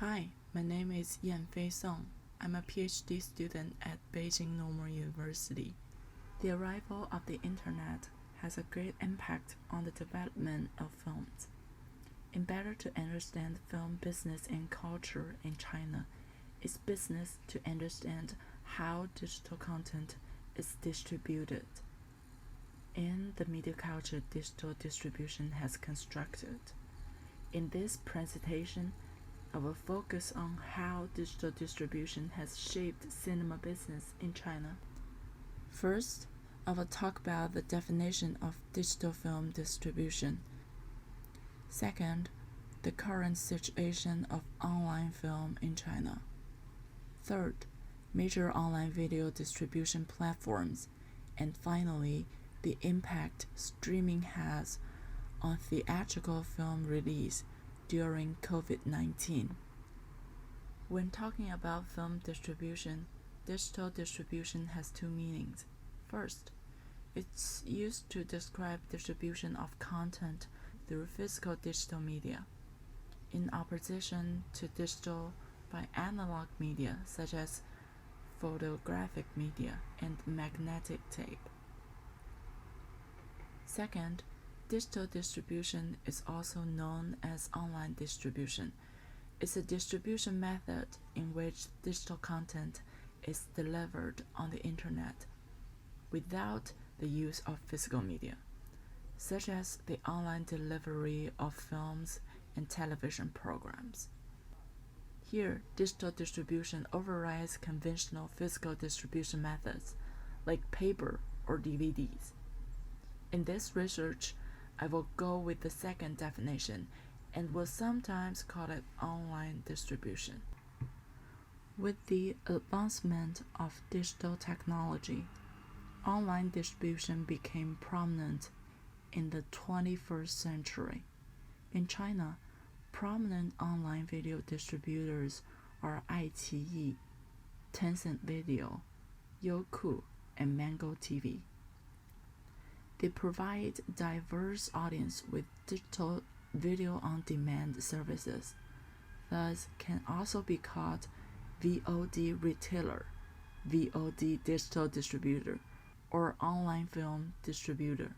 Hi, my name is Yanfei Song. I'm a PhD student at Beijing Normal University. The arrival of the Internet has a great impact on the development of films. In better to understand film business and culture in China, it's business to understand how digital content is distributed and the media culture digital distribution has constructed. In this presentation, I will focus on how digital distribution has shaped cinema business in China. First, I will talk about the definition of digital film distribution. Second, the current situation of online film in China. Third, major online video distribution platforms. And finally, the impact streaming has on theatrical film release during COVID-19. When talking about film distribution, digital distribution has two meanings. First, it's used to describe distribution of content through physical digital media, in opposition to digital by analog media such as photographic media and magnetic tape. Second, digital distribution is also known as online distribution. It's a distribution method in which digital content is delivered on the internet without the use of physical media, such as the online delivery of films and television programs. Here, digital distribution overrides conventional physical distribution methods like paper or DVDs. In this research, I will go with the second definition and will sometimes call it online distribution. With the advancement of digital technology, online distribution became prominent in the 21st century. In China, prominent online video distributors are iQIYI, Tencent Video, Youku, and Mango TV. They provide diverse audience with digital video on demand services, thus can also be called VOD retailer, VOD digital distributor, or online film distributor.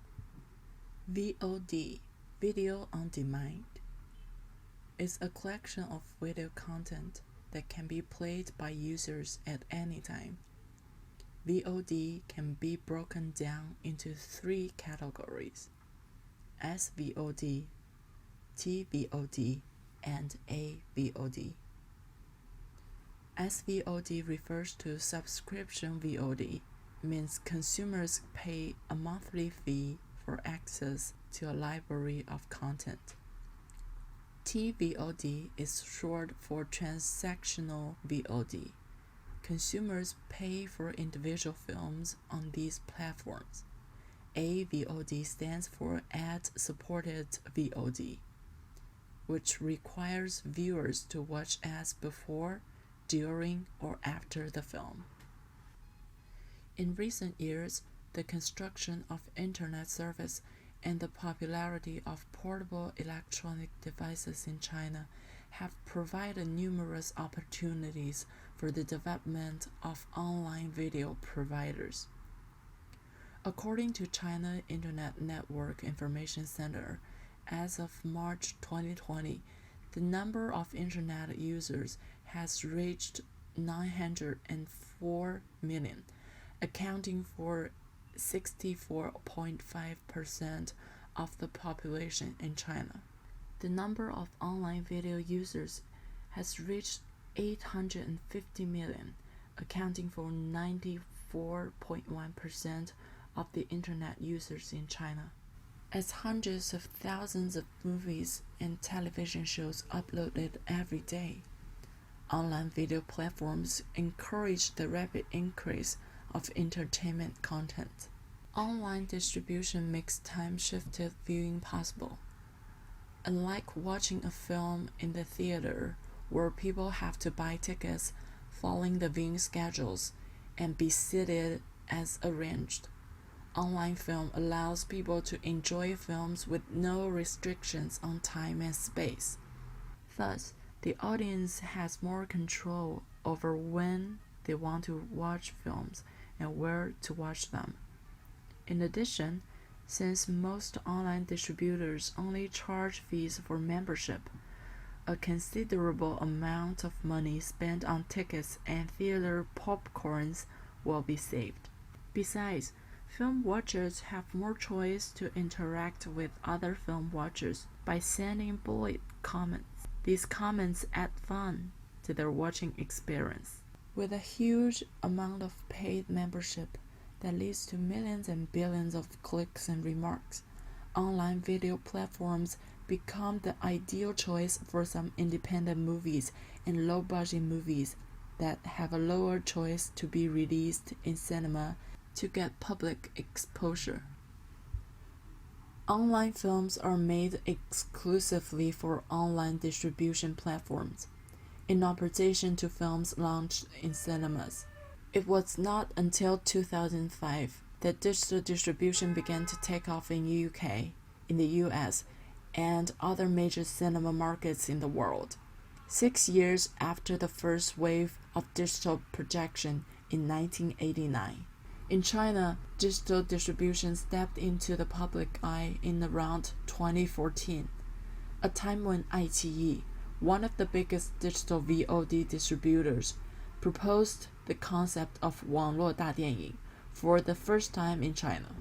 VOD, video on demand, is a collection of video content that can be played by users at any time. VOD can be broken down into three categories: SVOD, TVOD, and AVOD. SVOD refers to subscription VOD, means consumers pay a monthly fee for access to a library of content. TVOD is short for transactional VOD. Consumers pay for individual films on these platforms. AVOD stands for ad-supported VOD, which requires viewers to watch ads before, during, or after the film. In recent years, the construction of internet service and the popularity of portable electronic devices in China have provided numerous opportunities for the development of online video providers. According to China Internet Network Information Center, as of March 2020, the number of internet users has reached 904 million, accounting for 64.5% of the population in China. The number of online video users has reached 850 million, accounting for 94.1% of the internet users in China. As hundreds of thousands of movies and television shows uploaded every day, online video platforms encourage the rapid increase of entertainment content. Online distribution makes time-shifted viewing possible. Unlike watching a film in the theater, where people have to buy tickets following the viewing schedules and be seated as arranged, online film allows people to enjoy films with no restrictions on time and space. Thus, the audience has more control over when they want to watch films and where to watch them. In addition, since most online distributors only charge fees for membership, a considerable amount of money spent on tickets and theater popcorns will be saved. Besides, film watchers have more choice to interact with other film watchers by sending bullet comments. These comments add fun to their watching experience. With a huge amount of paid membership that leads to millions and billions of clicks and remarks, online video platforms become the ideal choice for some independent movies and low-budget movies that have a lower choice to be released in cinema to get public exposure. Online films are made exclusively for online distribution platforms, in opposition to films launched in cinemas. It was not until 2005 that digital distribution began to take off in the UK, in the US, and other major cinema markets in the world. 6 years after the first wave of digital projection in 1989. In China, digital distribution stepped into the public eye in around 2014, a time when iQIYI, one of the biggest digital VOD distributors, proposed the concept of 网络大电影 for the first time in China.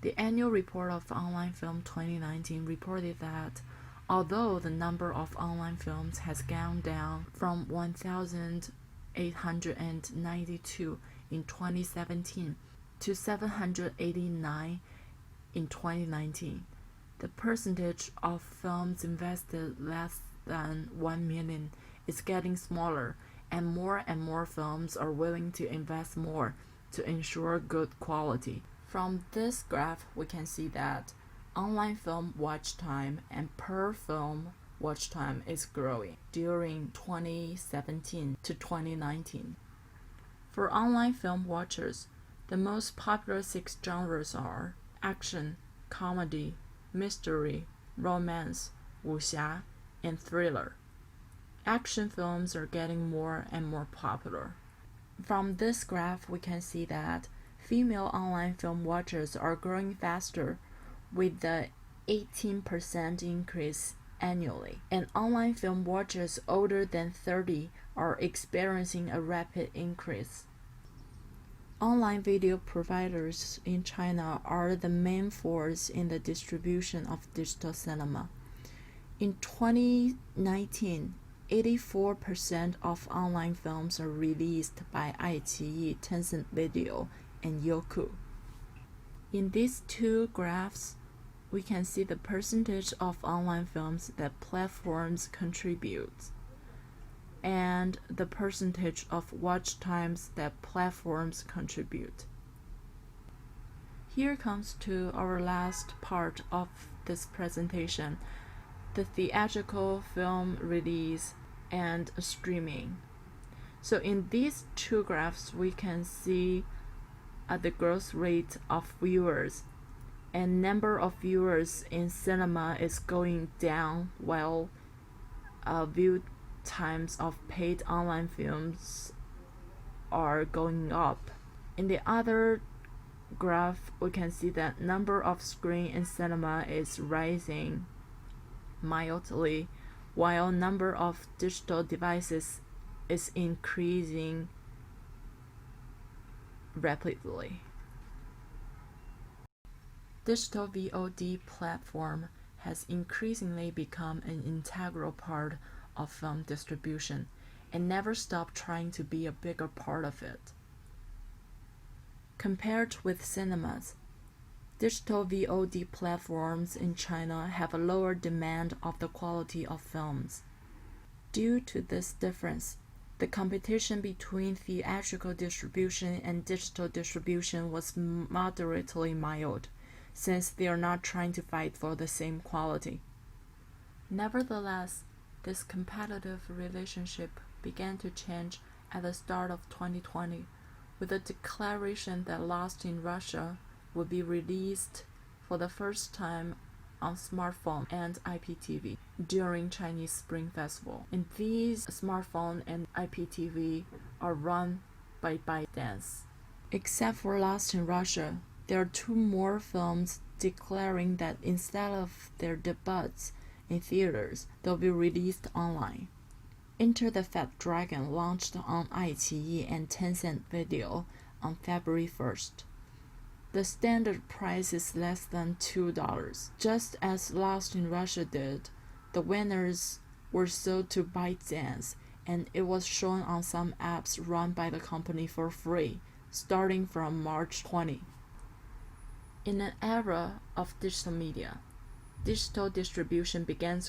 The annual report of Online Film 2019 reported that although the number of online films has gone down from 1,892 in 2017 to 789 in 2019, the percentage of films invested less than 1 million is getting smaller, and more films are willing to invest more to ensure good quality. From this graph, we can see that online film watch time and per film watch time is growing during 2017 to 2019. For online film watchers, the most popular 6 genres are action, comedy, mystery, romance, wuxia, and thriller. Action films are getting more and more popular. From this graph, we can see that female online film watchers are growing faster with the 18% increase annually, and online film watchers older than 30 are experiencing a rapid increase. Online video providers in China are the main force in the distribution of digital cinema. In 2019, 84% of online films are released by iQIYI, Tencent Video, and Youku. In these two graphs, we can see the percentage of online films that platforms contribute and the percentage of watch times that platforms contribute. Here comes to our last part of this presentation, the theatrical film release and streaming. So in these two graphs, we can see the growth rate of viewers, and number of viewers in cinema is going down while view times of paid online films are going up. In the other graph, we can see that number of screen in cinema is rising mildly, while number of digital devices is increasing rapidly. Digital VOD platform has increasingly become an integral part of film distribution and never stopped trying to be a bigger part of it. Compared with cinemas, digital VOD platforms in China have a lower demand of the quality of films. Due to this difference, the competition between theatrical distribution and digital distribution was moderately mild, since they are not trying to fight for the same quality. Nevertheless, this competitive relationship began to change at the start of 2020, with the declaration that Lost in Russia would be released for the first time on smartphone and IPTV during Chinese Spring Festival. And these smartphone and IPTV are run by ByteDance. Except for Lost in Russia, there are 2 more films declaring that instead of their debuts in theaters, they'll be released online. Enter the Fat Dragon launched on iQIYI and Tencent Video on February 1st. The standard price is less than $2. Just as Lost in Russia did, the winners were sold to ByteDance, and it was shown on some apps run by the company for free, starting from March 20. In an era of digital media, digital distribution began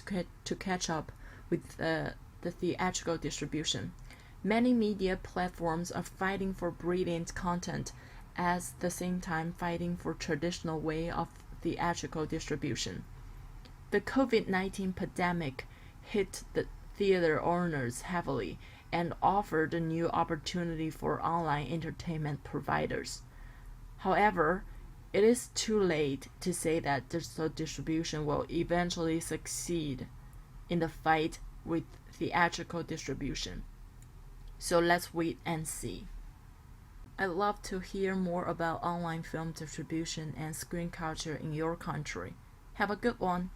to catch up with the theatrical distribution. Many media platforms are fighting for brilliant content at the same time fighting for traditional way of theatrical distribution. The COVID-19 pandemic hit the theater owners heavily and offered a new opportunity for online entertainment providers. However, it is too late to say that digital distribution will eventually succeed in the fight with theatrical distribution. So let's wait and see. I'd love to hear more about online film distribution and screen culture in your country. Have a good one.